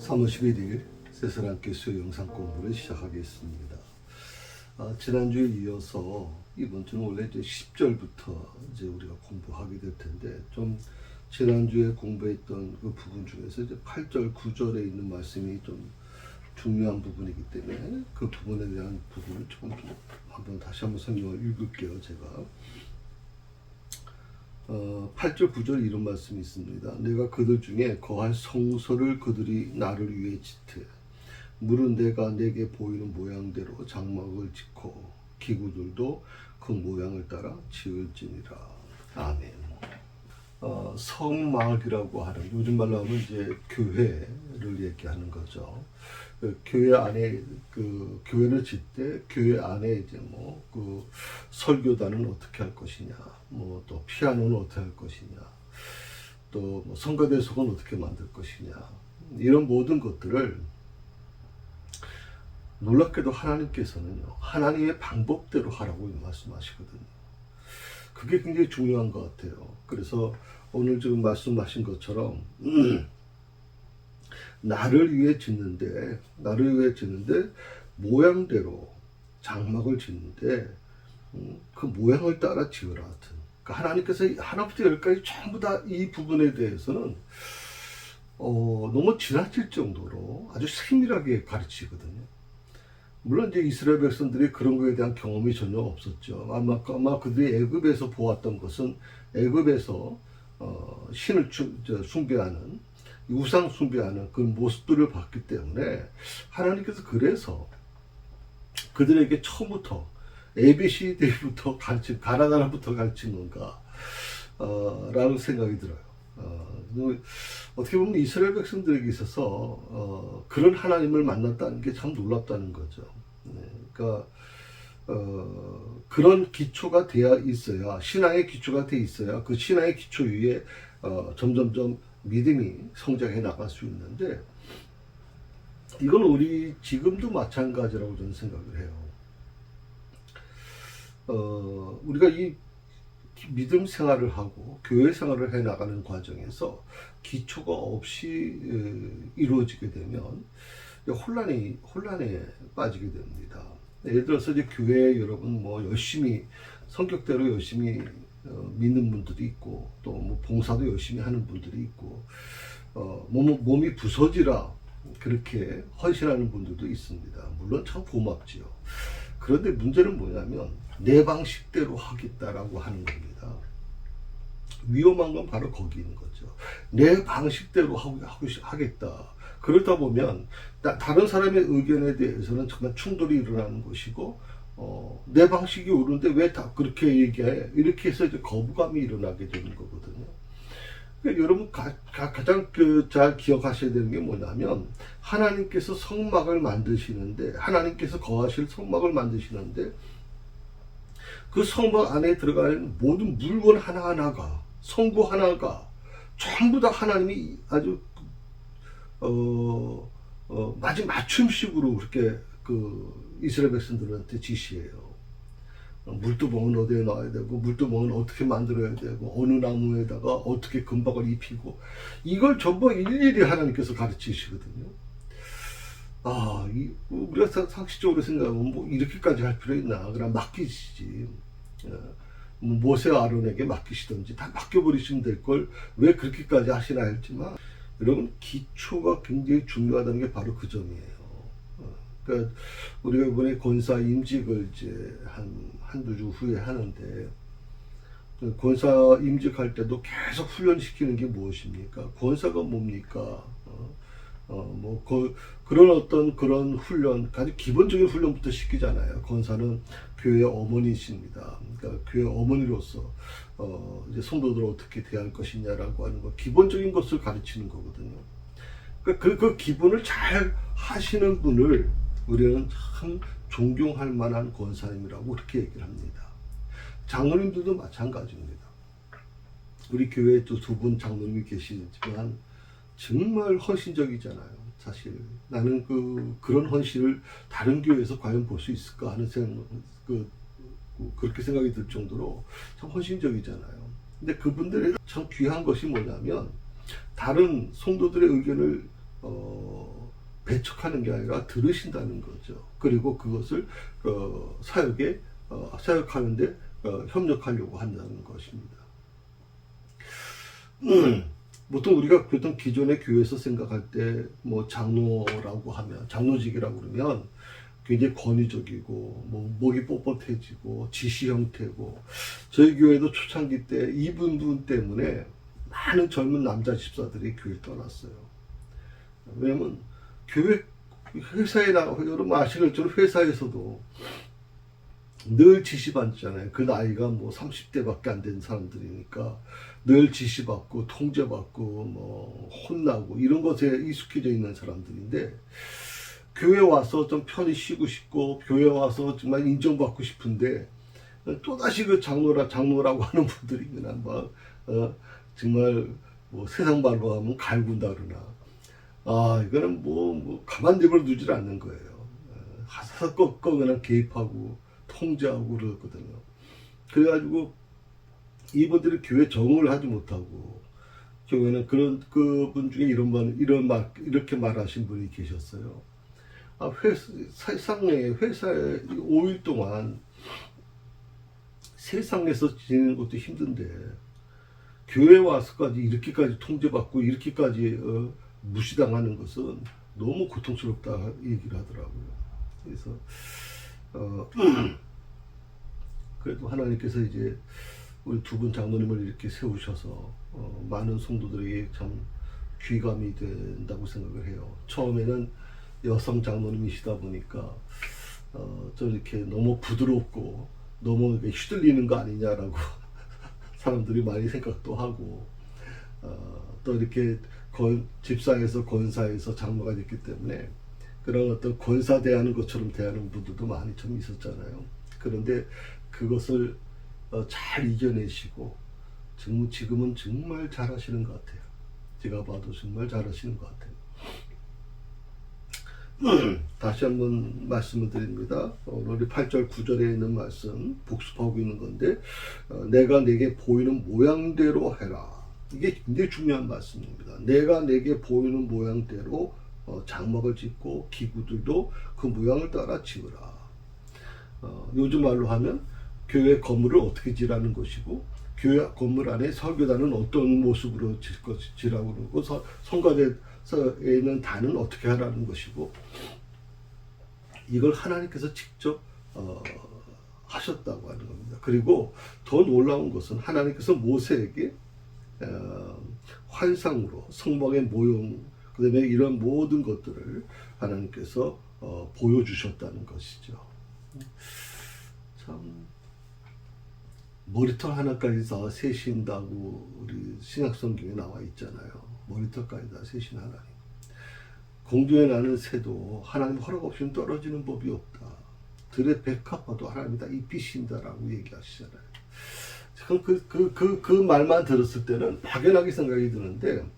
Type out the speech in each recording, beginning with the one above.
3월 11일 새사랑교회 수요 영상 공부를 시작하겠습니다. 지난주에 이어서 이번 주는 원래 이제 10절부터 이제 우리가 공부하게 될 텐데, 좀 지난주에 공부했던 그 부분 중에서 이제 8절, 9절에 있는 말씀이 좀 중요한 부분이기 때문에 그 부분에 대한 부분을 조금 한번 다시 한번 성경을 읽을게요. 제가 8절 9절 이런 말씀이 있습니다. 내가 그들 중에 거할 성소를 그들이 나를 위해 짓되 물은 내가 내게 보이는 모양대로 장막을 짓고 기구들도 그 모양을 따라 지을지니라. 아멘. 성막이라고 하는, 요즘 말로 하면 이제 교회를 얘기하는 거죠. 교회 안에 교회를 짓 때 교회 안에 이제 그 설교단은 어떻게 할 것이냐, 또 피아노는 어떻게 할 것이냐, 또 성가대석은 어떻게 만들 것이냐, 이런 모든 것들을 놀랍게도 하나님께서는요, 하나님의 방법대로 하라고 말씀하시거든요. 그게 굉장히 중요한 것 같아요. 그래서 오늘 지금 말씀하신 것처럼 나를 위해 짓는데 모양대로 장막을 짓는데 그 모양을 따라 지으라 하여튼. 그러니까 하나님께서 하나부터 열까지 전부 다 이 부분에 대해서는 너무 지나칠 정도로 아주 세밀하게 가르치거든요. 물론 이제 이스라엘 백성들이 그런 거에 대한 경험이 전혀 없었죠. 아마 그들이 애굽에서 보았던 것은 애굽에서 신을 숭배하는, 우상 숭배하는 그 모습들을 봤기 때문에 하나님께서 그래서 그들에게 처음부터 ABCD부터 가나다라부터 가르친 건가 라는 생각이 들어요. 어떻게 보면 이스라엘 백성들에게 있어서 그런 하나님을 만났다는 게 참 놀랍다는 거죠. 그러니까 그런 기초가 되어 있어야, 신앙의 기초가 되어 있어야 그 신앙의 기초 위에 점점점 믿음이 성장해 나갈 수 있는데, 이건 우리 지금도 마찬가지라고 저는 생각을 해요. 우리가 이 믿음 생활을 하고 교회 생활을 해 나가는 과정에서 기초가 없이 이루어지게 되면 혼란에 빠지게 됩니다. 예를 들어서 이제 교회에 여러분 열심히 성격대로 열심히 믿는 분들이 있고, 또 봉사도 열심히 하는 분들이 있고, 몸이 부서지라 그렇게 헌신하는 분들도 있습니다. 물론 참 고맙지요. 그런데 문제는 뭐냐면 내 방식대로 하겠다라고 하는 겁니다. 위험한 건 바로 거기 있는 거죠. 내 방식대로 하겠다. 그러다 보면 다른 사람의 의견에 대해서는 정말 충돌이 일어나는 것이고, 내 방식이 옳은데 왜 다 그렇게 얘기해? 이렇게 해서 이제 거부감이 일어나게 되는 거거든요. 그러니까 여러분 가장 잘 기억하셔야 되는 게 뭐냐면, 하나님께서 성막을 만드시는데, 하나님께서 거하실 성막을 만드시는데, 그 성막 안에 들어가는 모든 물건 하나하나가, 성구 하나가 전부 다 하나님이 아주 맞춤식으로 그렇게 이스라엘 백성들한테 지시해요. 물두멍은 어디에 놔야 되고, 물두멍은 어떻게 만들어야 되고, 어느 나무에다가 어떻게 금박을 입히고, 이걸 전부 일일이 하나님께서 가르치시거든요. 우리가 상식적으로 생각하면 이렇게까지 할 필요 있나? 그냥 맡기시지. 모세 아론에게 맡기시든지 다 맡겨버리시면 될 걸 왜 그렇게까지 하시나 했지만, 여러분 기초가 굉장히 중요하다는 게 바로 그 점이에요. 그러니까 우리가 이번에 권사 임직을 이제 한두 주 후에 하는데, 권사 임직할 때도 계속 훈련시키는 게 무엇입니까? 권사가 뭡니까? 그런 훈련, 아주 기본적인 훈련부터 시키잖아요. 권사는 교회 어머니십니다. 그러니까 교회 어머니로서 이제 성도들을 어떻게 대할 것이냐라고 하는 거, 기본적인 것을 가르치는 거거든요. 그러니까 그 기본을 잘 하시는 분을 우리는 참 존경할 만한 권사님이라고 그렇게 얘기를 합니다. 장로님들도 마찬가지입니다. 우리 교회에 또 두 분 장로님이 계시지만 정말 헌신적이잖아요. 사실 나는 그런 헌신을 다른 교회에서 과연 볼 수 있을까 하는 그렇게 생각이 들 정도로 참 헌신적이잖아요. 근데 그분들의 참 귀한 것이 뭐냐면, 다른 성도들의 의견을 배척하는 게 아니라 들으신다는 거죠. 그리고 그것을 사역에 사역하는데 협력하려고 한다는 것입니다. 보통 우리가 보통 기존의 교회에서 생각할 때 뭐 장로라고 하면 장로직이라고 그러면 굉장히 권위적이고 뭐 목이 뻣뻣해지고 지시 형태고, 저희 교회도 초창기 때 이분 때문에 많은 젊은 남자 집사들이 교회를 떠났어요. 왜냐면 교회 회사에 여러분 아시겠지만 회사에서도 늘 지시받잖아요. 그 나이가 뭐 30대밖에 안 된 사람들이니까 늘 지시받고 통제받고 뭐 혼나고 이런 것에 익숙해져 있는 사람들인데, 교회 와서 좀 편히 쉬고 싶고 교회 와서 정말 인정받고 싶은데 또다시 그 장로라고 하는 분들이 그냥 막 정말 뭐 세상 말로 하면 갈군다 그러나, 이거는 뭐 가만두고 두질 않는 거예요. 하사껏 그냥 개입하고 통제하고 그러거든요. 그래가지고 이분들이 교회 적응을 하지 못하고, 교회는 그분 중에 이렇게 말하신 분이 계셨어요. 회사에 5일 동안 세상에서 지내는 것도 힘든데 교회 와서까지 이렇게까지 통제받고 이렇게까지 무시당하는 것은 너무 고통스럽다 얘기를 하더라고요. 그래서 그래도 하나님께서 이제 우리 두 분 장로님을 이렇게 세우셔서 많은 성도들에게 참 귀감이 된다고 생각을 해요. 처음에는 여성 장로님이시다 보니까 좀 이렇게 너무 부드럽고 너무 휘둘리는 거 아니냐라고 사람들이 많이 생각도 하고, 또 이렇게 집사에서 권사에서 장로가 됐기 때문에 그런 어떤 권사 대하는 것처럼 대하는 분들도 많이 좀 있었잖아요. 그런데 그것을 잘 이겨내시고 지금은 정말 잘하시는 것 같아요. 제가 봐도 정말 잘하시는 것 같아요. 다시 한번 말씀을 드립니다. 오늘 8절 9절에 있는 말씀 복습하고 있는 건데, 내가 내게 보이는 모양대로 해라. 이게 굉장히 중요한 말씀입니다. 내가 내게 보이는 모양대로 장막을 짓고 기구들도 그 모양을 따라 지으라. 요즘 말로 하면 교회 건물을 어떻게 지라는 것이고, 교회 건물 안에 설교단은 어떤 모습으로 지라고 그러고, 성가대에는 단은 어떻게 하라는 것이고, 이걸 하나님께서 직접 하셨다고 하는 겁니다. 그리고 더 놀라운 것은 하나님께서 모세에게 환상으로 성막의 모형, 그 다음에 이런 모든 것들을 하나님께서 보여주셨다는 것이죠. 참 머리털 하나까지 다 세신다고 우리 신약성경에 나와 있잖아요. 머리털까지 다 세신 하나님. 공중에 나는 새도 하나님 허락 없이는 떨어지는 법이 없다. 들의 백합화도 하나님이 다 입히신다라고 얘기하시잖아요. 참 그 말만 들었을 때는 막연하게 생각이 드는데,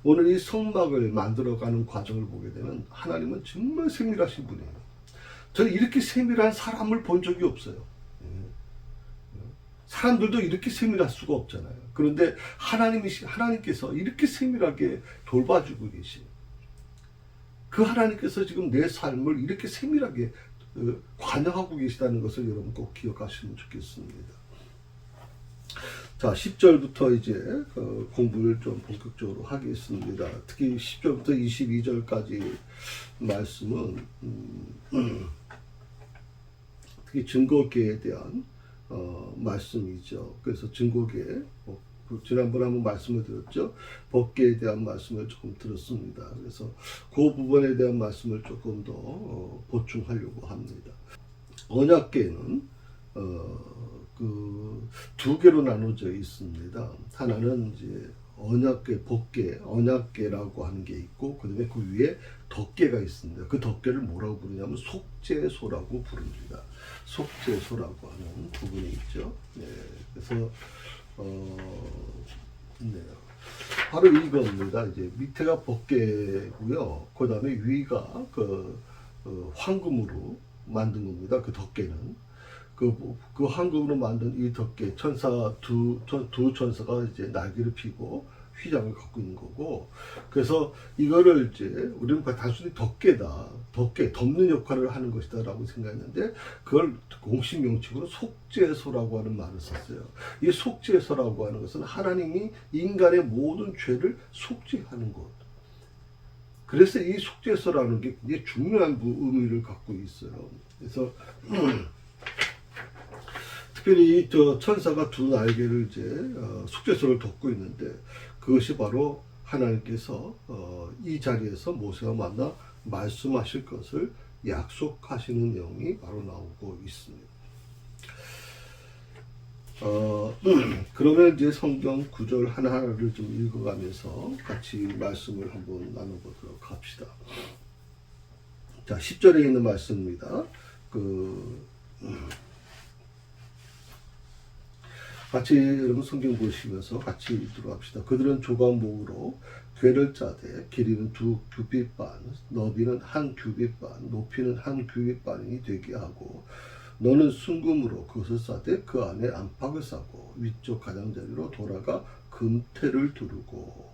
오늘 이 성막을 만들어가는 과정을 보게 되면 하나님은 정말 세밀하신 분이에요. 저는 이렇게 세밀한 사람을 본 적이 없어요. 사람들도 이렇게 세밀할 수가 없잖아요. 그런데 하나님께서 이렇게 세밀하게 돌봐주고 계신 그 하나님께서 지금 내 삶을 이렇게 세밀하게 관여하고 계시다는 것을 여러분 꼭 기억하시면 좋겠습니다. 자, 10절부터 이제 공부를 좀 본격적으로 하겠습니다. 특히 10절부터 22절까지 말씀은 특히 증거계에 대한 말씀이죠. 그래서 증거계, 지난번에 한번 말씀을 드렸죠. 법계에 대한 말씀을 조금 들었습니다. 그래서 그 부분에 대한 말씀을 조금 더 보충하려고 합니다. 언약계는 그 두 개로 나눠져 있습니다. 하나는 이제 언약계, 법계, 언약계라고 하는 게 있고, 그다음에 그 위에 덕계가 있습니다. 그 덕계를 뭐라고 부르냐면 속죄소라고 부릅니다. 속죄소라고 하는 부분이 있죠. 네, 그래서 네, 바로 이겁니다. 이제 밑에가 법계고요. 그 다음에 위가 황금으로 만든 겁니다. 그 덕계는. 그 황금으로 만든 이 덮개, 두 천사가 이제 날개를 펴고 휘장을 갖고 있는 거고, 그래서 이거를 이제 우리는 단순히 덮는 역할을 하는 것이다라고 생각했는데, 그걸 공식 명칭으로 속죄소라고 하는 말을 썼어요. 이 속죄소라고 하는 것은 하나님이 인간의 모든 죄를 속죄하는 것. 그래서 이 속죄소라는 게 굉장히 중요한 의미를 갖고 있어요. 그래서 특별히 저 천사가 두 날개를 이제 속죄소를 덮고 있는데, 그것이 바로 하나님께서 이 자리에서 모세와 만나 말씀하실 것을 약속하시는 내용이 바로 나오고 있습니다. 그러면 이제 성경 구절 하나하나를 좀 읽어가면서 같이 말씀을 한번 나눠보도록 합시다. 자, 10절에 있는 말씀입니다. 같이 여러분 성경 보시면서 같이 읽도록 합시다. 그들은 조각목으로 궤를 짜되 길이는 2규빗 반, 너비는 1규빗 반, 높이는 1규빗 반이 되게 하고, 너는 순금으로 그것을 싸되 그 안에 안팎을 싸고 위쪽 가장자리로 돌아가 금태를 두르고,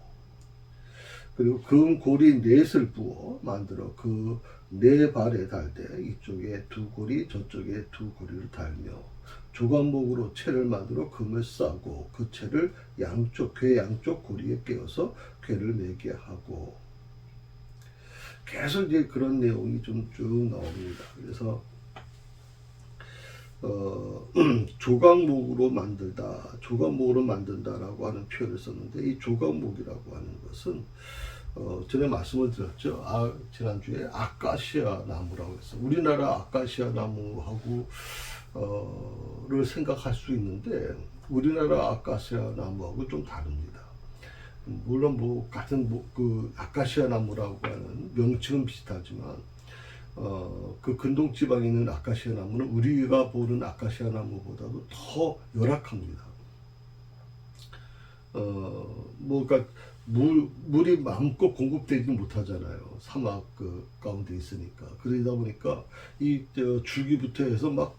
그리고 금고리 넷을 부어 만들어 그 네 발에 달되 이쪽에 2고리 저쪽에 2고리를 달며, 조각목으로 채를 만들어 금을 싸고 그 채를 궤 양쪽 고리에 끼워서 궤를 매게 하고. 계속 이제 그런 내용이 좀 쭉 나옵니다. 그래서 조각목으로 만든다라고 하는 표현을 썼는데, 이 조각목이라고 하는 것은 전에 말씀을 드렸죠. 지난주에 아카시아 나무라고 했어요. 우리나라 아카시아 나무하고 를 생각할 수 있는데, 우리나라 아카시아 나무하고 좀 다릅니다. 물론 같은 그 아카시아 나무라고 하는 명칭은 비슷하지만, 그 근동 지방에 있는 아카시아 나무는 우리가 보는 아카시아 나무보다도 더 열악합니다. 그러니까 물이 마음껏 공급되지 못하잖아요. 사막 가운데 있으니까. 그러다 보니까 이 줄기부터 해서 막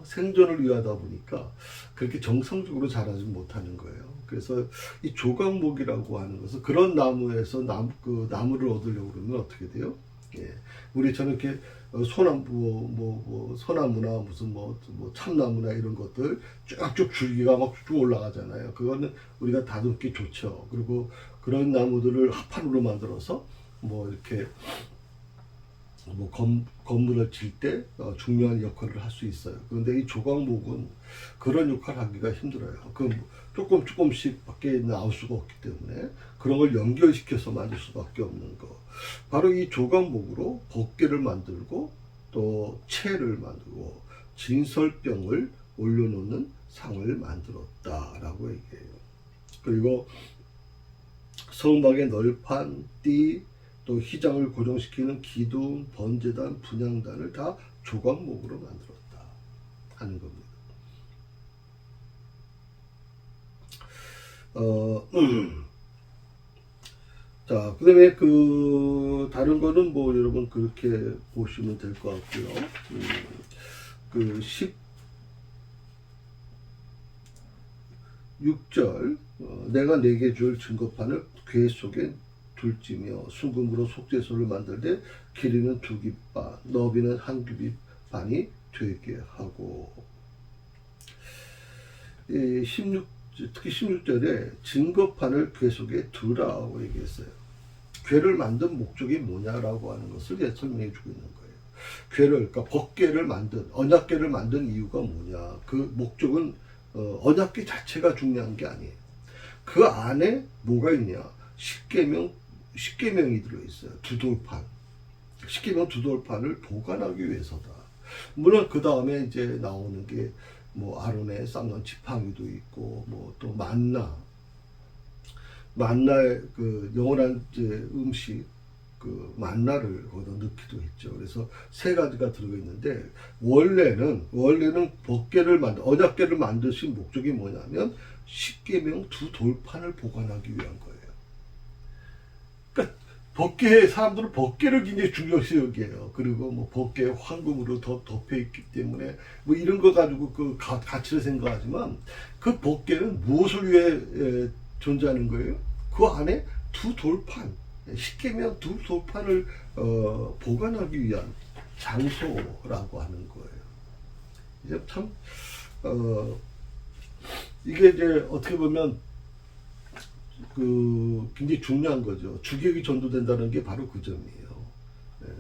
생존을 위하다 보니까 그렇게 정상적으로 자라지 못하는 거예요. 그래서 이 조각목이라고 하는 것은 그런 나무에서 나무를 얻으려고 그러면 어떻게 돼요? 예. 우리처럼 이렇게 소나무나 무슨 참나무나 이런 것들 쭉쭉 줄기가 막 쭉 올라가잖아요. 그거는 우리가 다듬기 좋죠. 그리고 그런 나무들을 합판으로 만들어서 이렇게 건물을 질 때 중요한 역할을 할 수 있어요. 그런데 이 조각목은 그런 역할을 하기가 힘들어요. 조금씩 밖에 나올 수가 없기 때문에 그런 걸 연결시켜서 만들 수밖에 없는 거. 바로 이 조각목으로 덮개를 만들고 또 채를 만들고 진설병을 올려놓는 상을 만들었다라고 얘기해요. 그리고 성막의 널판, 띠, 또 휘장을 고정시키는 기둥, 번제단, 분향단을 다 조각목으로 만들었다 하는 겁니다. 자, 그 다음에 다른 거는 여러분 그렇게 보시면 될 것 같고요. 16절, 내가 내게 줄 증거판을 궤 속에 둘지며 순금으로 속죄소를 만들되 길이는 2규빗 반, 너비는 1규빗 반이 되게 하고. 특히 16절에 증거판을 궤 속에 두라고 얘기했어요. 궤를 만든 목적이 뭐냐라고 하는 것을 설명해 주고 있는 거예요. 그러니까 언약궤를 만든 이유가 뭐냐. 그 목적은 언약궤 자체가 중요한 게 아니에요. 그 안에 뭐가 있냐. 십계명이 들어있어요. 두돌판. 십계명 두돌판을 보관하기 위해서다. 물론 그 다음에 이제 나오는 게 아론의 쌓는 지팡이도 있고 또 만나의 영원한 음식 만나를 거기다 넣기도 했죠. 그래서 3가지가 들어가 있는데, 원래는 언약궤를 만드신 목적이 뭐냐면 십계명 2돌판을 보관하기 위한 거예요. 그러니까 사람들은 법궤를 굉장히 중요시 여겨요. 그리고 뭐 법궤 황금으로 덮여 있기 때문에 뭐 이런 거 가지고 그 가치를 생각하지만 그 법궤는 무엇을 위해 존재하는 거예요? 그 안에 두 돌판, 십계명 두 돌판을 보관하기 위한 장소라고 하는 거예요. 이제 참 이게 이제 어떻게 보면 굉장히 중요한 거죠. 주객이 전도된다는 게 바로 그 점이에요. 예.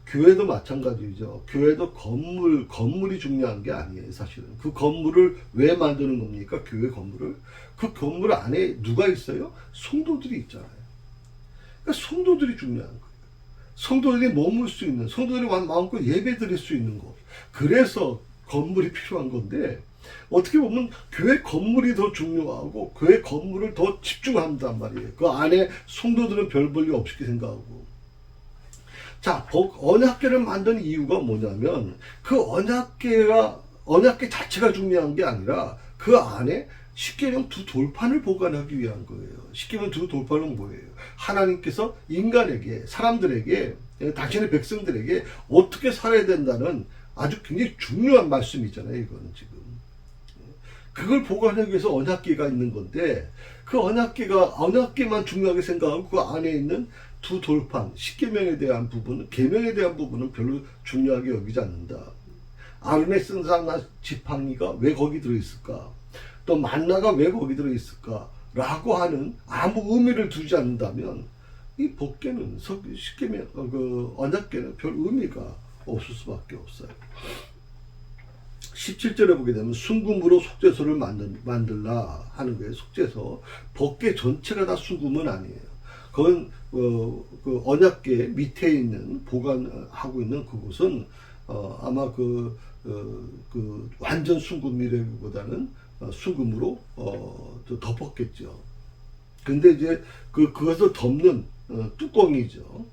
교회도 마찬가지죠. 교회도 건물이 중요한 게 아니에요, 사실은. 그 건물을 왜 만드는 겁니까? 교회 건물을. 그 건물 안에 누가 있어요? 성도들이 있잖아요. 그러니까 성도들이 중요한 거예요. 성도들이 머물 수 있는, 성도들이 마음껏 예배 드릴 수 있는 것. 그래서 건물이 필요한 건데, 어떻게 보면 교회 건물이 더 중요하고 교회 건물을 더 집중한단 말이에요. 그 안에 성도들은 별 볼일 없이 생각하고. 자, 언약궤를 만든 이유가 뭐냐면 그 언약궤 자체가 중요한 게 아니라 그 안에 십계명 두 돌판을 보관하기 위한 거예요. 십계명 두 돌판은 뭐예요? 하나님께서 인간에게, 사람들에게, 당신의 백성들에게 어떻게 살아야 된다는 아주 굉장히 중요한 말씀이잖아요. 이거는 지금. 그걸 보관하기 위해서 언약궤가 있는 건데 그 언약궤만 중요하게 생각하고 그 안에 있는 두 돌판, 십계명에 대한 부분은, 계명에 대한 부분은 별로 중요하게 여기지 않는다. 아론의 쓴산나 지팡이가 왜 거기 들어있을까? 또 만나가 왜 거기 들어있을까? 라고 하는 아무 의미를 두지 않는다면 이 법궤는, 십계명, 언약궤는 별 의미가 없을 수밖에 없어요. 17절에 보게 되면 순금으로 속죄소를 만들라 하는 거예요. 속죄소. 법궤 전체가 다 순금은 아니에요. 그건 그 언약궤 밑에 있는 보관하고 있는 그곳은 아마 그 완전 순금이라기보다는 순금으로 덮었겠죠. 근데 이제 그것을 덮는 뚜껑이죠.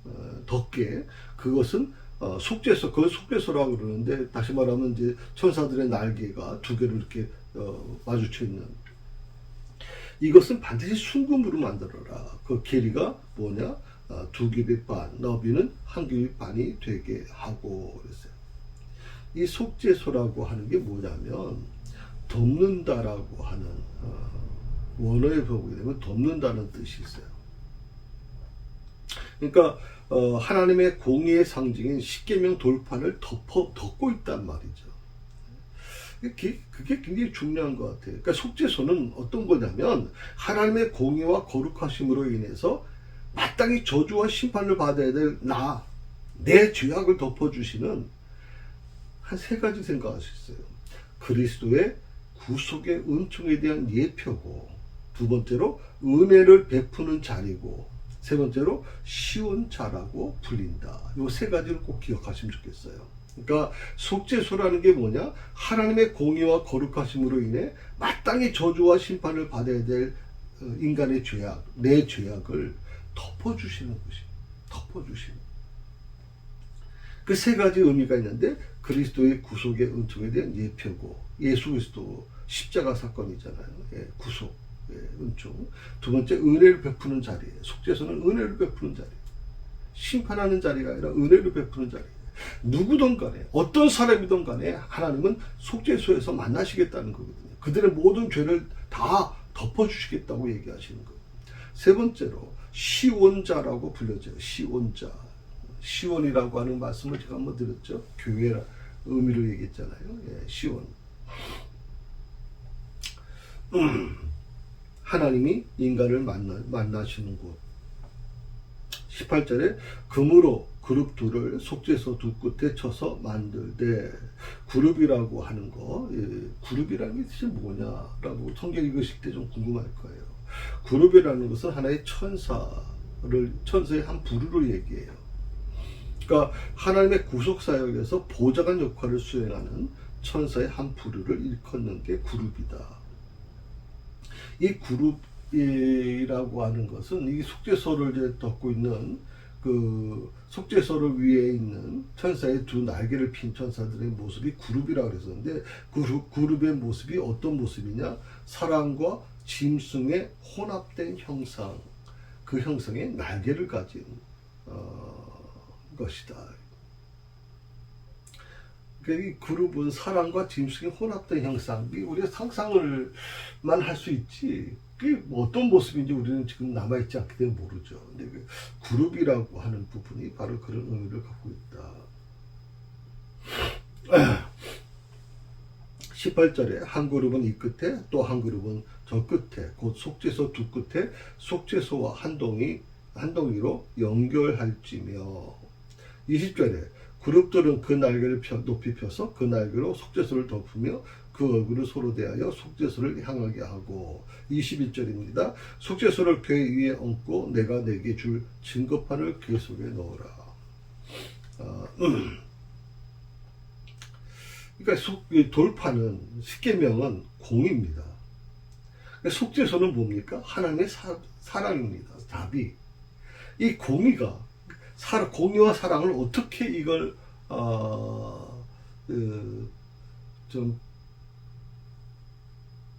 덮개. 그것은 속죄소, 그걸 속죄소라고 그러는데, 다시 말하면 이제 천사들의 날개가 두 개로 이렇게 마주쳐 있는. 이것은 반드시 순금으로 만들어라. 그 길이가 뭐냐? 2규빗 반, 너비는 1규빗 반이 되게 하고 그랬어요. 이 속죄소라고 하는 게 뭐냐면 덮는다라고 하는 원어에 보게 되면 덮는다는 뜻이 있어요. 그러니까 하나님의 공의의 상징인 십계명 돌판을 덮고 있단 말이죠. 그게 굉장히 중요한 것 같아요. 그러니까 속죄소는 어떤 거냐면 하나님의 공의와 거룩하심으로 인해서 마땅히 저주와 심판을 받아야 될 내 죄악을 덮어주시는 한 세 가지 생각할 수 있어요. 그리스도의 구속의 은총에 대한 예표고, 두 번째로 은혜를 베푸는 자리고, 세 번째로 시온자라고 불린다. 이 세 가지를 꼭 기억하시면 좋겠어요. 그러니까 속죄소라는 게 뭐냐? 하나님의 공의와 거룩하심으로 인해 마땅히 저주와 심판을 받아야 될 인간의 죄악, 내 죄악을 덮어주시는 것이, 덮어주시는. 그 세 가지 의미가 있는데, 그리스도의 구속의 은총에 대한 예표고, 예수 그리스도 십자가 사건이잖아요. 예, 구속. 은총. 두 번째, 은혜를 베푸는 자리예요. 속죄소는 은혜를 베푸는 자리. 심판하는 자리가 아니라 은혜를 베푸는 자리. 누구든 간에, 어떤 사람이든 간에 하나님은 속죄소에서 만나시겠다는 거거든요. 그들의 모든 죄를 다 덮어주시겠다고 얘기하시는 거예요. 세 번째로 시온자라고 불려져요. 시온자. 시온이라고 하는 말씀을 제가 한번 드렸죠. 교회라 의미를 얘기했잖아요. 예, 시온. 하나님이 인간을 만나시는 곳. 18절에 금으로 그룹 둘을 속죄소 두 끝에 쳐서 만들되, 그룹이라고 하는 거, 그룹이라는 게 뜻이 뭐냐라고 성경 읽으실 때 좀 궁금할 거예요. 그룹이라는 것은 하나의 천사의 한 부류를 얘기해요. 그러니까 하나님의 구속 사역에서 보좌관 역할을 수행하는 천사의 한 부류를 일컫는 게 그룹이다. 이 그룹이라고 하는 것은 이 속죄소를 이제 덮고 있는 그 속죄소를 위에 있는 천사의 두 날개를 핀 천사들의 모습이 그룹이라고 그랬었는데, 그룹의 모습이 어떤 모습이냐? 사람과 짐승의 혼합된 형상, 그 형상의 날개를 가진 것이다. 그러니까 이 그룹은 사랑과 짐승이 혼합된 형상, 우리가 상상을만 할 수 있지, 그게 어떤 모습인지 우리는 지금 남아있지 않기 때문에 모르죠. 근데 그 그룹이라고 하는 부분이 바로 그런 의미를 갖고 있다. 18절에 한 그룹은 이 끝에 또 한 그룹은 저 끝에 곧 속죄소 두 끝에 속죄소와 한 동이로 연결할지며 20절에 그룹들은 그 날개를 높이 펴서 그 날개로 속죄소를 덮으며 그 얼굴을 서로 대하여 속죄소를 향하게 하고 21절입니다. 속죄소를 궤 위에 얹고 내가 내게 줄 증거판을 궤 속에 넣어라. 그러니까 돌판은 십계명은 공입니다. 속죄소는 뭡니까? 하나님의 사랑입니다. 답이 이 공의가 공의와 사랑을 어떻게 이걸 좀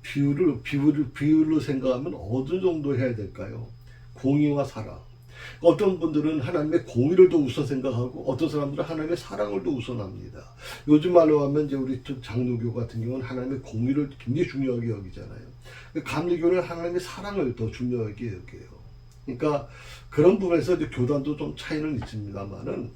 비율로 생각하면 어느 정도 해야 될까요? 공의와 사랑. 어떤 분들은 하나님의 공의를 더 우선 생각하고 어떤 사람들은 하나님의 사랑을 더 우선합니다. 요즘 말로 하면 이제 우리 장로교 같은 경우는 하나님의 공의를 굉장히 중요하게 여기잖아요. 감리교는 하나님의 사랑을 더 중요하게 여겨요. 그러니까 그런 부분에서 이제 교단도 좀 차이는 있습니다만은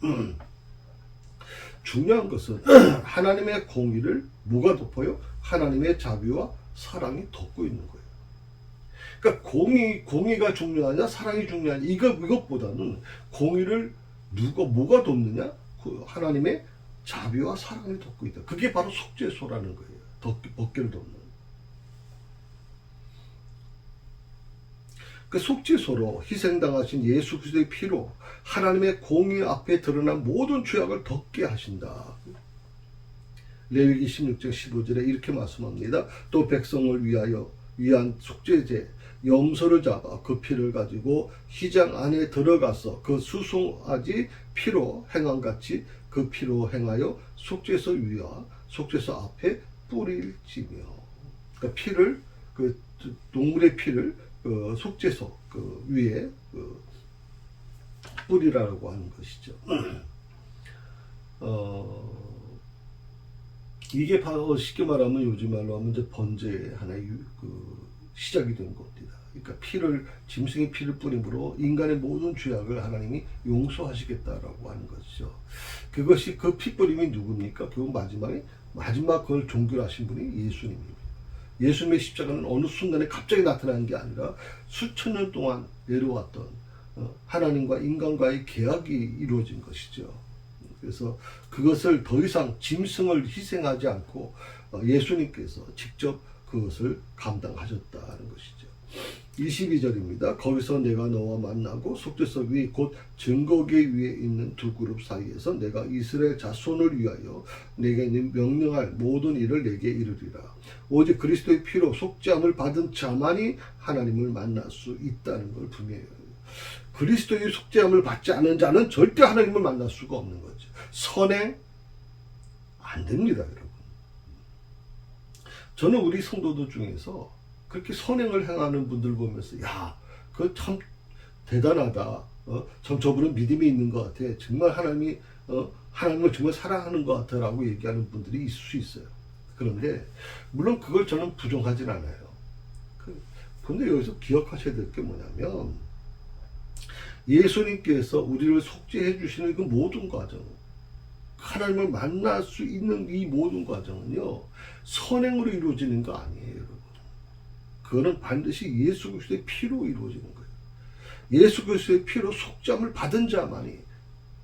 중요한 것은 하나님의 공의를 뭐가 덮어요? 하나님의 자비와 사랑이 덮고 있는 거예요. 그러니까 공의가 중요하냐 사랑이 중요하냐 이것보다는 공의를 뭐가 돕느냐? 그 하나님의 자비와 사랑이 덮고 있다. 그게 바로 속죄소라는 거예요. 벗개를 덮는. 그 속죄소로 희생당하신 예수 그리스도의 피로 하나님의 공의 앞에 드러난 모든 죄악을 덮게 하신다. 레위기 16장 15절에 이렇게 말씀합니다. 또 백성을 위한 속죄제 염소를 잡아 그 피를 가지고 휘장 안에 들어가서 그 수송아지 피로 행함같이 그 피로 행하여 속죄소 위와 속죄소 앞에 뿌릴지며. 그러니까 피를 그 동물의 피를 그 속죄소 그 위에 그 뿌리라고 하는 것이죠. 이게 바로 쉽게 말하면 요즘 말로 하면 이제 번제의 하나의 그 시작이 된 겁니다. 그러니까 짐승의 피를 뿌림으로 인간의 모든 죄악을 하나님이 용서하시겠다라고 하는 것이죠. 그것이 그 피 뿌림이 누굽니까? 결국 마지막 그걸 종결하신 분이 예수님입니다. 예수님의 십자가는 어느 순간에 갑자기 나타나는 게 아니라 수천 년 동안 내려왔던 하나님과 인간과의 계약이 이루어진 것이죠. 그래서 그것을 더 이상 짐승을 희생하지 않고 예수님께서 직접 그것을 감당하셨다는 것이죠. 22절입니다. 거기서 내가 너와 만나고 속죄소 위 곧 증거궤 위에 있는 두 그룹 사이에서 내가 이스라엘 자손을 위하여 내게 명령할 모든 일을 내게 이르리라. 오직 그리스도의 피로 속죄함을 받은 자만이 하나님을 만날 수 있다는 걸 분명히 그리스도의 속죄함을 받지 않은 자는 절대 하나님을 만날 수가 없는 거죠. 선행 안 됩니다, 여러분. 저는 우리 성도들 중에서 그렇게 선행을 행하는 분들 보면서 그거 참 대단하다. 참 저분은 믿음이 있는 것 같아. 정말 하나님을 정말 사랑하는 것 같아라고 얘기하는 분들이 있을 수 있어요. 그런데 물론 그걸 저는 부정하진 않아요. 그런데 여기서 기억하셔야 될 게 뭐냐면 예수님께서 우리를 속죄해 주시는 그 모든 과정, 하나님을 만날 수 있는 이 모든 과정은요 선행으로 이루어지는 거 아니에요, 여러분. 그거는 반드시 예수 그리스도의 피로 이루어지는 거예요. 예수 그리스도의 피로 속죄함을 받은 자만이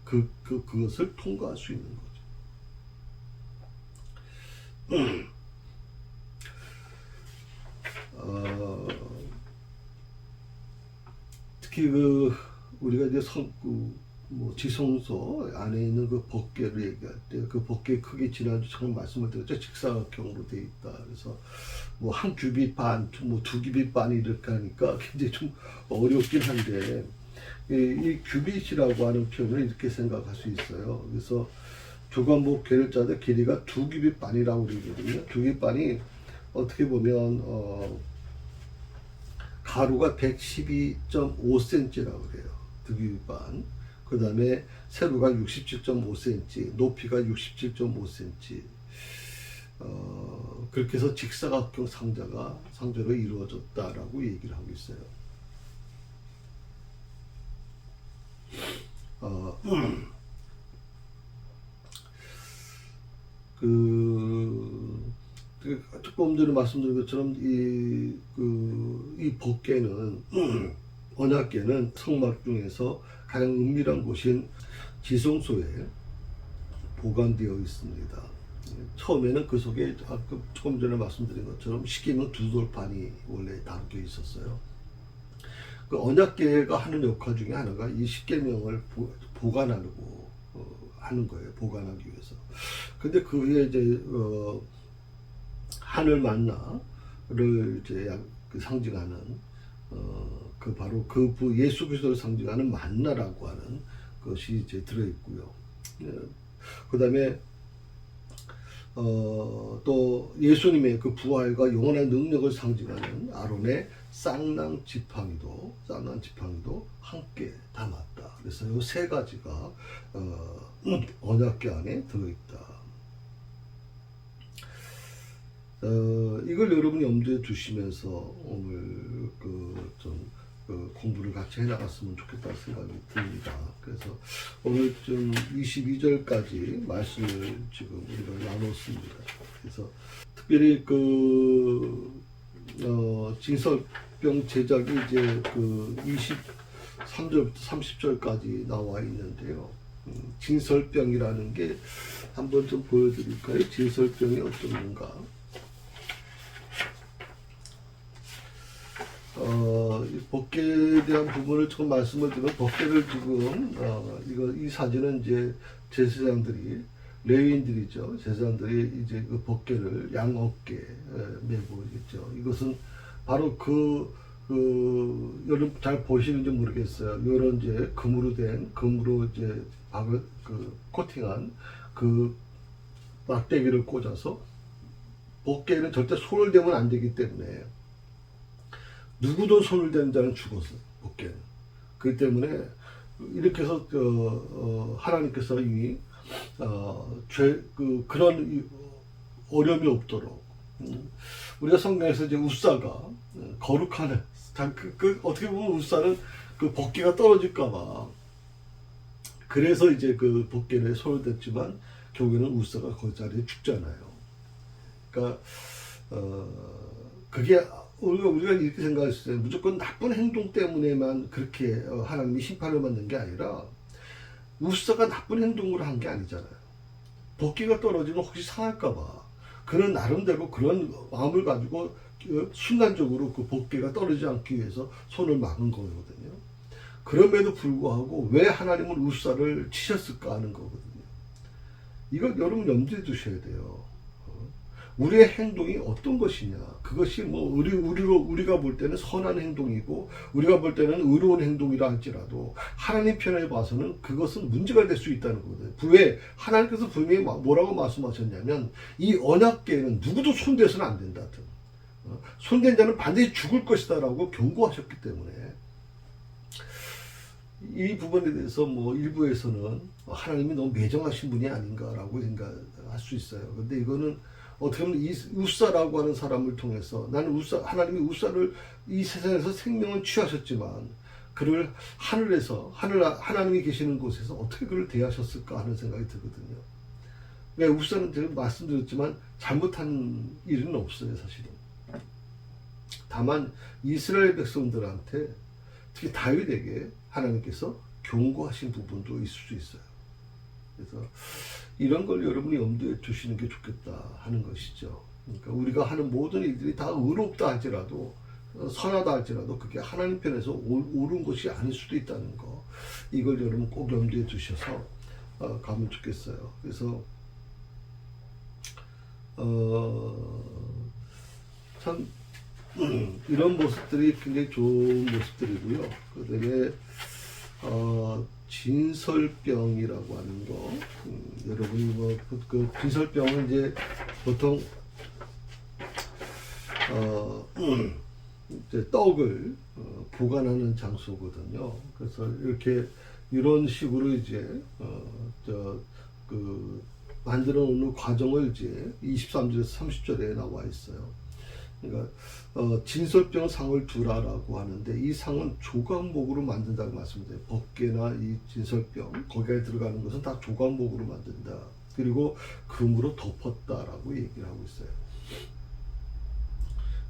그것을 통과할 수 있는 거죠. 특히 우리가 이제 지성소 안에 있는 그 법궤를 얘기할 때 그 법궤 크기 지난주 처음 말씀을 드렸죠. 직사각형으로 되어 있다. 그래서 한 규빗 반, 두 규빗 반이 이렇게 하니까 굉장히 좀 어렵긴 한데 이 규빗이라고 하는 표현을 이렇게 생각할 수 있어요. 그래서 조각목 궤를 짜도 길이가 두 규빗 반이라고 그러거든요. 두 규빗 반이 어떻게 보면 가로가 112.5cm라고 그래요. 두 규빗 반. 그 다음에 세로가 67.5cm, 높이가 67.5cm. 그렇게 해서 직사각형 상자로 이루어졌다라고 얘기를 하고 있어요. 조금 전에 말씀드린 것처럼 이 법궤는 언약궤는 성막 중에서 가장 은밀한 곳인 지성소에 보관되어 있습니다. 처음에는 그 속에 조금 전에 말씀드린 것처럼 십계명 두 돌판이 원래 담겨 있었어요. 그 언약궤가 하는 역할 중에 하나가 이 십계명을 보관하고 하는 거예요. 보관하기 위해서. 근데 그에 이제 하늘 만나를 이제 상징하는 바로 예수 그리스도를 상징하는 만나라고 하는 것이 이제 들어 있고요. 그다음에 또 예수님의 그 부활과 영원한 능력을 상징하는 아론의 쌍난 지팡이도 함께 담았다. 그래서 이 세 가지가 언약궤 안에 들어있다. 이걸 여러분이 염두에 두시면서 오늘 공부를 같이 해나갔으면 좋겠다는 생각이 듭니다. 그래서 오늘 좀 22절까지 말씀을 지금 우리가 나눴습니다. 그래서 특별히 진설병 제작이 이제 23절부터 30절까지 나와 있는데요. 진설병이라는 게 한번 좀 보여드릴까요? 진설병이 어떤 건가? 이 법궤에 대한 부분을 조금 말씀을 드리면, 법궤를 지금 이 사진은 이제 제사장들이, 레위인들이죠. 제사장들이 이제 그 법궤를 양어깨에 메고 있죠. 이것은 바로 여러분 잘 보시는지 모르겠어요. 이런 이제 금으로 이제 코팅한 막대기를 꽂아서, 법궤에는 절대 손을 대면 안 되기 때문에 누구도 손을 대는 자는 죽었어요. 법궤는. 그렇기 때문에 이렇게 해서 하나님께서 이미 그런 어려움이 없도록, 우리가 성경에서 이제 우사가 거룩한, 어떻게 보면 우사는 그 법궤가 떨어질까봐, 그래서 이제 그 법궤에 손을 댔지만 결국에는 우사가 그 자리에 죽잖아요. 그러니까 그게 우리가 이렇게 생각할 수 있어요. 무조건 나쁜 행동 때문에만 그렇게 하나님이 심판을 받는 게 아니라, 우사가 나쁜 행동을 한 게 아니잖아요. 법궤가 떨어지면 혹시 상할까봐 그는 나름대로 그런 마음을 가지고 순간적으로 그 법궤가 떨어지지 않기 위해서 손을 막은 거거든요. 그럼에도 불구하고 왜 하나님은 우사를 치셨을까 하는 거거든요. 이걸 여러분 염두에 두셔야 돼요. 우리의 행동이 어떤 것이냐, 그것이 우리가 볼 때는 선한 행동이고 우리가 볼 때는 의로운 행동이라 할지라도 하나님 편에 봐서는 그것은 문제가 될 수 있다는 거거든요. 왜? 하나님께서 분명히 뭐라고 말씀하셨냐면, 이 언약궤에는 누구도 손대서는 안 된다. 손댄 자는 반드시 죽을 것이다 라고 경고하셨기 때문에, 이 부분에 대해서 일부에서는 하나님이 너무 매정하신 분이 아닌가라고 생각할 수 있어요. 근데 이거는 어떻게 보면 이 우사라고 하는 사람을 통해서, 하나님이 우사를 이 세상에서 생명을 취하셨지만 그를 하나님이 계시는 곳에서 어떻게 그를 대하셨을까 하는 생각이 들거든요. 우사는 제가 말씀드렸지만 잘못한 일은 없어요, 사실은. 다만 이스라엘 백성들한테, 특히 다윗에게 하나님께서 경고하신 부분도 있을 수 있어요. 그래서 이런 걸 여러분이 염두에 두시는 게 좋겠다 하는 것이죠. 그러니까 우리가 하는 모든 일들이 다 의롭다 할지라도, 선하다 할지라도 그게 하나님 편에서 옳은 것이 아닐 수도 있다는 거, 이걸 여러분 꼭 염두에 두셔서 가면 좋겠어요. 그래서 참 이런 모습들이 굉장히 좋은 모습들이고요. 그다음에 진설병이라고 하는 거, 여러분이 그 진설병은 이제 보통 이제 떡을 보관하는 장소거든요. 그래서 이렇게 이런 식으로 이제 만들어 놓는 과정을 이제 23절에서 30절에 나와 있어요. 그러니까 진설병 상을 두라라고 하는데, 이 상은 조각목으로 만든다고 말씀드려요. 법궤나 이 진설병 거기에 들어가는 것은 다 조각목으로 만든다. 그리고 금으로 덮었다라고 얘기를 하고 있어요.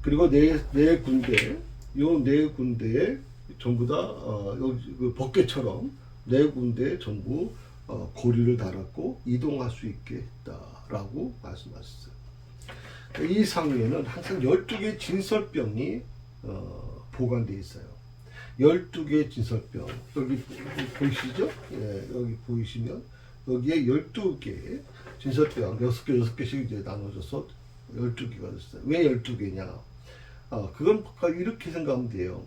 그리고 네 군대, 요 네 군데에 전부 다 여기 그 법궤처럼 네 군데에 전부 고리를 달았고 이동할 수 있게 했다라고 말씀하셨어요. 이 상위에는 항상 12개의 진설병이 보관되어 있어요. 12개의 진설병. 여기 보이시죠? 예, 여기 보이시면 여기에 12개의 진설병, 6개씩 이제 나눠져서 12개가 됐어요. 왜 12개냐? 그건 이렇게 생각하면 돼요.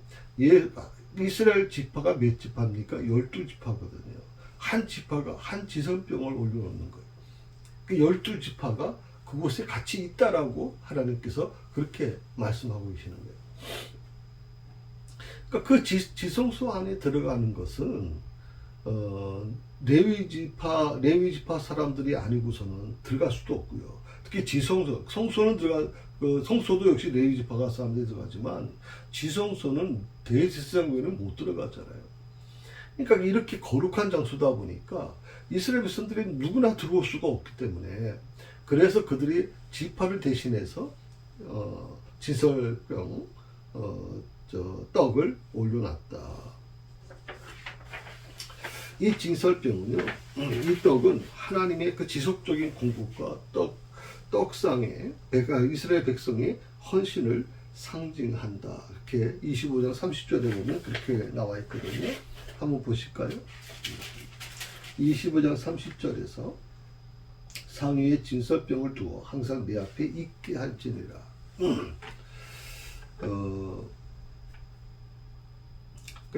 이스라엘 지파가 몇 지파입니까? 12지파거든요. 한 지파가 한 진설병을 올려놓는 거예요. 그 12지파가 그곳에 같이 있다라고 하나님께서 그렇게 말씀하고 계시는 거예요. 그러니까 그 지성소 안에 들어가는 것은 레위지파 사람들이 아니고서는 들어갈 수도 없고요. 특히 성소는 성소도 역시 레위지파가 사람들이 들어가지만 지성소는 대제사장교회는 못 들어가잖아요. 그러니까 이렇게 거룩한 장소다 보니까 이스라엘 백성들이 누구나 들어올 수가 없기 때문에, 그래서 그들이 지파를 대신해서 진설병 떡을 올려놨다. 이 진설병은요, 이 떡은 하나님의 그 지속적인 공급과 떡상의 이스라엘 백성의 헌신을 상징한다. 이렇게 25장 30절에 보면 그렇게 나와 있거든요. 한번 보실까요? 25장 30절에서 상위에 진설병을 두어 항상 내 앞에 있게 할지니라. 그러니까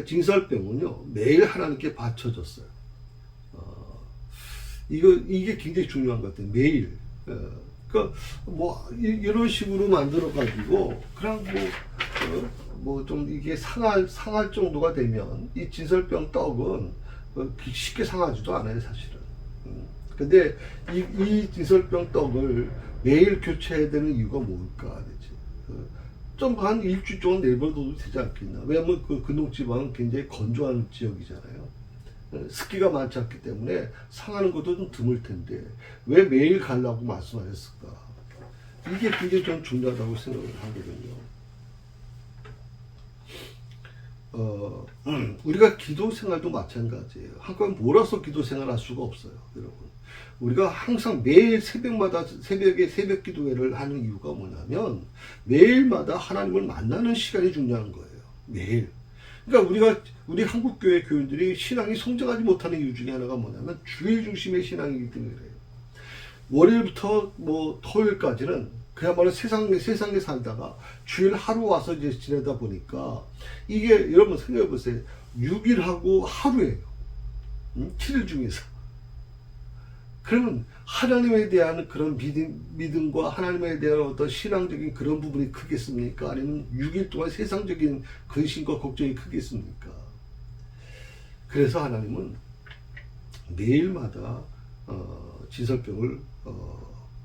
진설병은요, 매일 하나님께 바쳐졌어요. 이게 굉장히 중요한 것 같아요. 매일. 그러니까 이런 식으로 만들어 가지고 그냥 좀 이게 상할 정도가 되면 이 진설병 떡은 쉽게 상하지도 않아요, 사실은. 근데 이 진설병 떡을 매일 교체해야 되는 이유가 뭘까, 대체? 좀 한 일주일 정도 내버려둬도 되지 않겠나? 왜냐면 그 근동지방은 굉장히 건조한 지역이잖아요. 습기가 많지 않기 때문에 상하는 것도 좀 드물 텐데 왜 매일 가려고 말씀하셨을까? 이게 굉장히 좀 중요하다고 생각을 하거든요. 우리가 기도 생활도 마찬가지예요. 한꺼번에 몰아서 기도 생활 할 수가 없어요, 여러분. 우리가 항상 매일 새벽에 새벽 기도회를 하는 이유가 뭐냐면 매일마다 하나님을 만나는 시간이 중요한 거예요. 매일. 그러니까 우리 한국교회 교인들이 신앙이 성장하지 못하는 이유 중에 하나가 뭐냐면 주일 중심의 신앙이기 때문에 그래요. 월요일부터 토요일까지는 그야말로 세상에 살다가 주일 하루 와서 이제 지내다 보니까 이게 여러분 생각해 보세요. 6일하고 하루예요. 7일 중에서. 그러면 하나님에 대한 그런 믿음과 하나님에 대한 어떤 신앙적인 그런 부분이 크겠습니까? 아니면 6일 동안 세상적인 근심과 걱정이 크겠습니까? 그래서 하나님은 매일마다 진설병을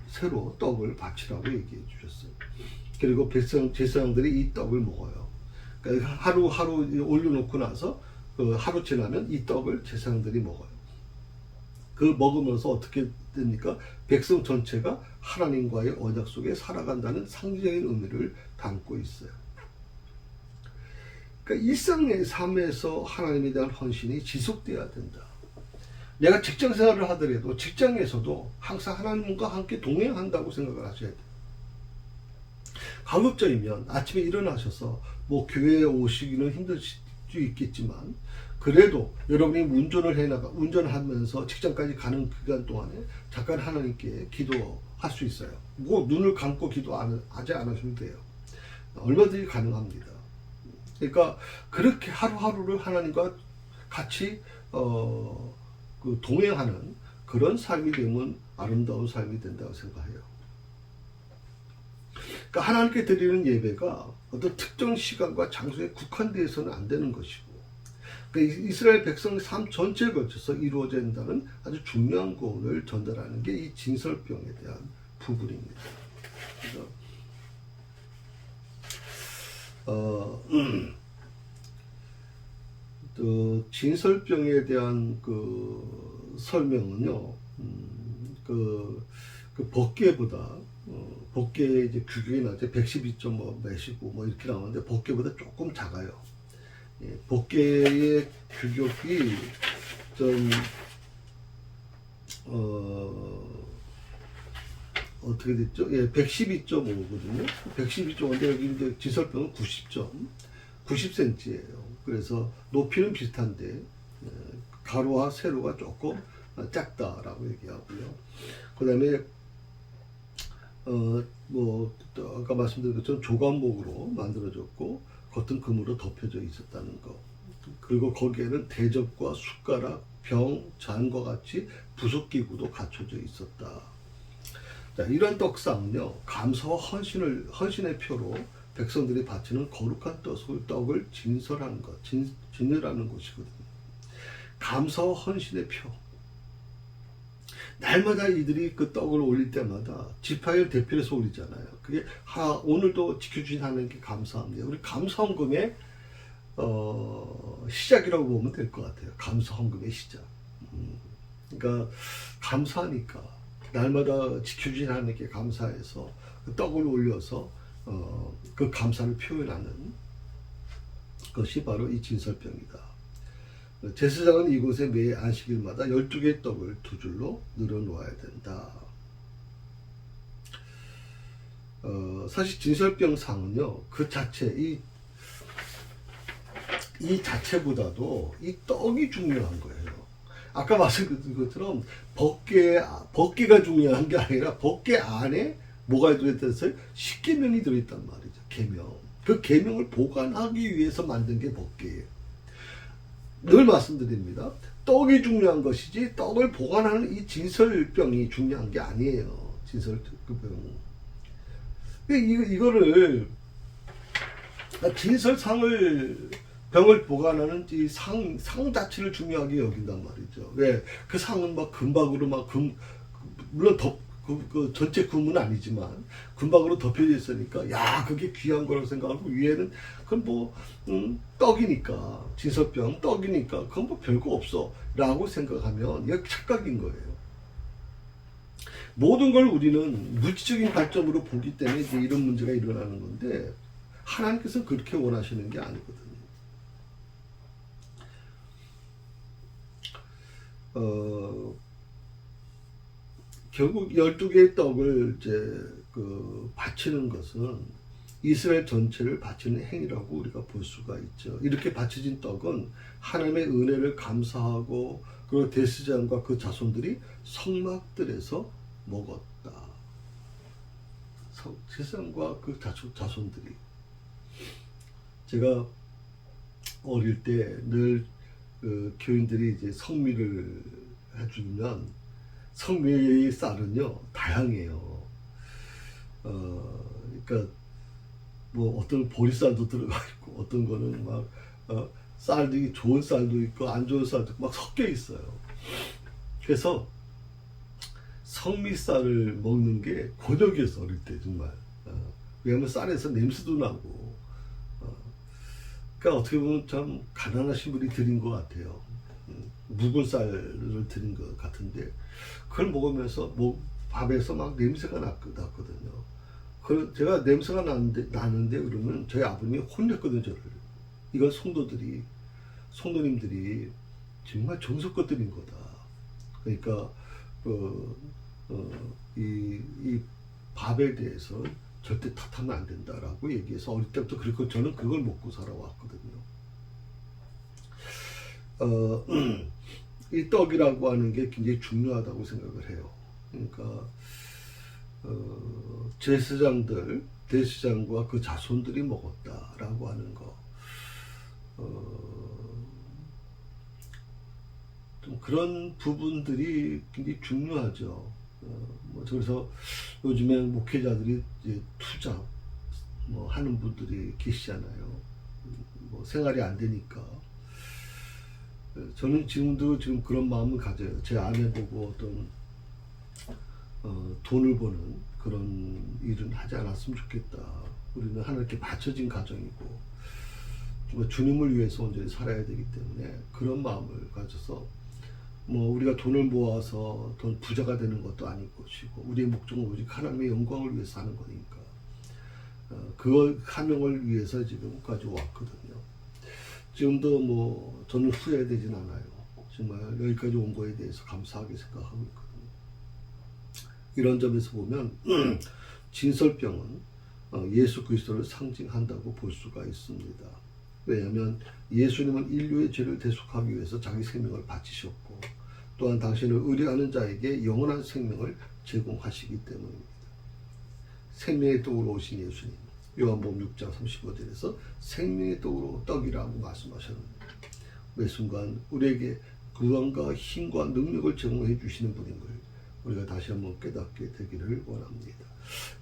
새로 떡을 바치라고 얘기해 주셨어요. 그리고 제사장들이 이 떡을 먹어요. 그러니까 하루 올려놓고 나서 하루 지나면 이 떡을 제사장들이 먹어요. 그 먹으면서 어떻게 됩니까? 백성 전체가 하나님과의 언약 속에 살아간다는 상징적인 의미를 담고 있어요. 그러니까 일상의 삶에서 하나님에 대한 헌신이 지속돼야 된다. 내가 직장 생활을 하더라도 직장에서도 항상 하나님과 함께 동행한다고 생각을 하셔야 돼요. 가급적이면 아침에 일어나셔서 교회에 오시기는 힘들 수 있겠지만 그래도 여러분이 운전하면서 직장까지 가는 기간 동안에 잠깐 하나님께 기도할 수 있어요. 눈을 감고 기도하지 않으셔도 돼요. 얼마든지 가능합니다. 그러니까 그렇게 하루하루를 하나님과 같이 동행하는 그런 삶이 되면 아름다운 삶이 된다고 생각해요. 그러니까 하나님께 드리는 예배가 어떤 특정 시간과 장소에 국한되어서는 안 되는 것이고, 그러니까 이스라엘 백성 삶 전체에 걸쳐서 이루어진다는 아주 중요한 교훈을 전달하는 게 이 진설병에 대한 부분입니다. 그래서 또 진설병에 대한 그 설명은요, 그 법궤보다 법궤 이제 규격이 나죠. 112.5 몇이고 뭐 이렇게 나오는데 법궤보다 조금 작아요. 예, 법궤의 규격이 좀 어떻게 됐죠? 예, 112.5거든요. 112.5인데 여기 이제 진설병은 90cm예요. 그래서 높이는 비슷한데 가로와 세로가 조금 작다라고 얘기하고요. 그다음에 뭐 아까 말씀드린 것처럼 조각목으로 만들어졌고 겉은 금으로 덮여져 있었다는 거. 그리고 거기에는 대접과 숟가락, 병, 잔과 같이 부속기구도 갖춰져 있었다. 자, 이런 떡상은요, 감사와 헌신의 표로 백성들이 바치는 거룩한 떡을 진설하는 것, 진열하는 것이거든요. 감사와 헌신의 표. 날마다 이들이 그 떡을 올릴 때마다 지파를 대표해서 올리잖아요. 그게 오늘도 지켜주신 하나님께 감사합니다. 우리 감사헌금의 시작이라고 보면 될 것 같아요. 감사헌금의 시작. 그러니까 감사하니까 날마다 지켜주신 하나님께 감사해서 그 떡을 올려서 그 감사를 표현하는 것이 바로 이 진설병이다. 제사장은 이곳에 매 안식일마다 12개의 떡을 두 줄로 늘어놓아야 된다. 사실 진설병상은요, 그 자체, 이 자체보다도 이 떡이 중요한 거예요. 아까 말씀드린 것처럼 법궤가 중요한 게 아니라 법궤 안에 뭐가 들어있어요? 십계명이 들어있단 말이죠. 계명. 그 계명을 보관하기 위해서 만든 게 법궤예요. 늘 말씀드립니다. 떡이 중요한 것이지 떡을 보관하는 이 진설병이 중요한 게 아니에요. 진설병. 이거를 병을 보관하는 이 상 자체를 중요하게 여긴단 말이죠. 왜? 그 상은 막 금박으로 물론 그 전체 금은 아니지만 금박으로 덮여져 있으니까 야 그게 귀한 거라고 생각하고 위에는 그건 뭐 떡이니까 진설병 떡이니까 그건 뭐 별거 없어 라고 생각하면 이게 착각인 거예요. 모든 걸 우리는 물질적인 관점으로 보기 때문에 이제 이런 문제가 일어나는 건데 하나님께서 그렇게 원하시는 게 아니거든요. 결국 12개의 떡을 이제 바치는 것은 이스라엘 전체를 바치는 행위라고 우리가 볼 수가 있죠. 이렇게 바쳐진 떡은 하나님의 은혜를 감사하고 그리고 대제사장과 그 자손들이 성막들에서 먹었다. 제사장과 그 자손들이. 제가 어릴 때 늘 교인들이 이제 성미를 해주면 성미의 쌀은요 다양해요. 그러니까 뭐 어떤 보리쌀도 들어가 있고 어떤 거는 막 쌀도 좋은 쌀도 있고 안 좋은 쌀도 있고 막 섞여 있어요. 그래서 성미쌀을 먹는 게 곤욕이었어 어릴 때 정말. 왜냐하면 쌀에서 냄새도 나고. 그러니까 어떻게 보면 참 가난하신 분이 드린 것 같아요. 묵은 쌀을 드린 것 같은데 그걸 먹으면서 뭐 밥에서 막 냄새가 났거든요. 제가 냄새가 나는데 그러면 저희 아버님이 혼냈거든요 저를. 이건 성도님들이 정말 정성껏 드린 거다. 그러니까 이 밥에 대해서 절대 탓하면 안 된다라고 얘기해서 어릴 때부터 그렇고 저는 그걸 먹고 살아왔거든요. 이 떡이라고 하는 게 굉장히 중요하다고 생각을 해요. 그러니까 제사장들, 대제사장과 그 자손들이 먹었다라고 하는 거. 좀 그런 부분들이 굉장히 중요하죠. 그래서 요즘에 목회자들이 이제 투자 하는 분들이 계시잖아요. 뭐 생활이 안 되니까. 저는 지금도 그런 마음을 가져요. 제 아내 보고 어떤 돈을 버는 그런 일은 하지 않았으면 좋겠다. 우리는 하나님께 바쳐진 가정이고 정말 주님을 위해서 온전히 살아야 되기 때문에 그런 마음을 가져서 뭐 우리가 돈을 모아서 돈 부자가 되는 것도 아닐 것이고 우리의 목적은 오직 하나님의 영광을 위해서 사는 거니까 그 사명을 위해서 지금까지 왔거든요. 지금도 뭐 저는 후회되진 않아요. 정말 여기까지 온 거에 대해서 감사하게 생각하고 있거든요. 이런 점에서 보면 진설병은 예수 그리스도를 상징한다고 볼 수가 있습니다. 왜냐하면 예수님은 인류의 죄를 대속하기 위해서 자기 생명을 바치셨고 또한 당신을 의뢰하는 자에게 영원한 생명을 제공하시기 때문입니다. 생명의 떡으로 오신 예수님, 요한복음 6장 35절에서 생명의 떡이라고 말씀하셨는데 매 순간 우리에게 구원과 힘과 능력을 제공해 주시는 분임을 우리가 다시 한번 깨닫게 되기를 원합니다.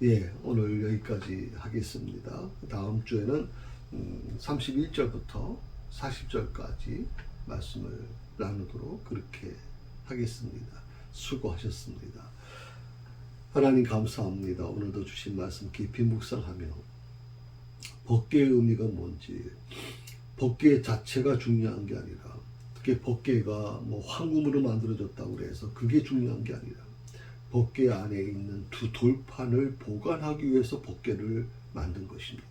예, 오늘 여기까지 하겠습니다. 다음 주에는 31절부터 40절까지 말씀을 나누도록 그렇게 하겠습니다. 수고하셨습니다. 하나님 감사합니다. 오늘도 주신 말씀 깊이 묵상하며 법궤의 의미가 뭔지, 법궤 자체가 중요한 게 아니라 특히 법궤가 뭐 황금으로 만들어졌다고 그래서 그게 중요한 게 아니라 법궤 안에 있는 두 돌판을 보관하기 위해서 법궤를 만든 것입니다.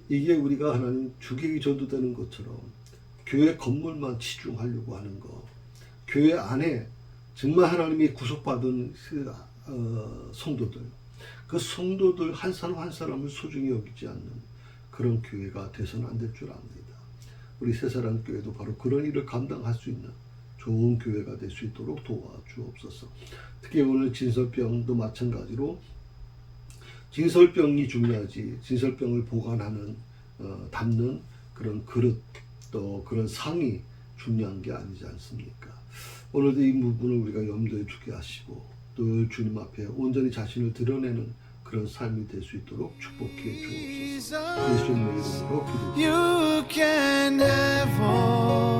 이게 우리가 하나님 주객이 전도되는 것처럼 교회 건물만 치중하려고 하는 거, 교회 안에 정말 하나님이 구속받은 성도들, 그 성도들 한 사람 한 사람을 소중히 여기지 않는 그런 교회가 돼서는 안 될 줄 압니다. 우리 새사랑교회도 바로 그런 일을 감당할 수 있는 좋은 교회가 될 수 있도록 도와주옵소서. 특히 오늘 진설병도 마찬가지로 진설병이 중요하지 진설병을 보관하는 담는 그런 그릇 또 그런 상이 중요한 게 아니지 않습니까? 오늘도 이 부분을 우리가 염두에 두게 하시고 늘 주님 앞에 온전히 자신을 드러내는 그런 삶이 될 수 있도록 축복해 주옵소서. 예수님의 이름으로 기도드립니다.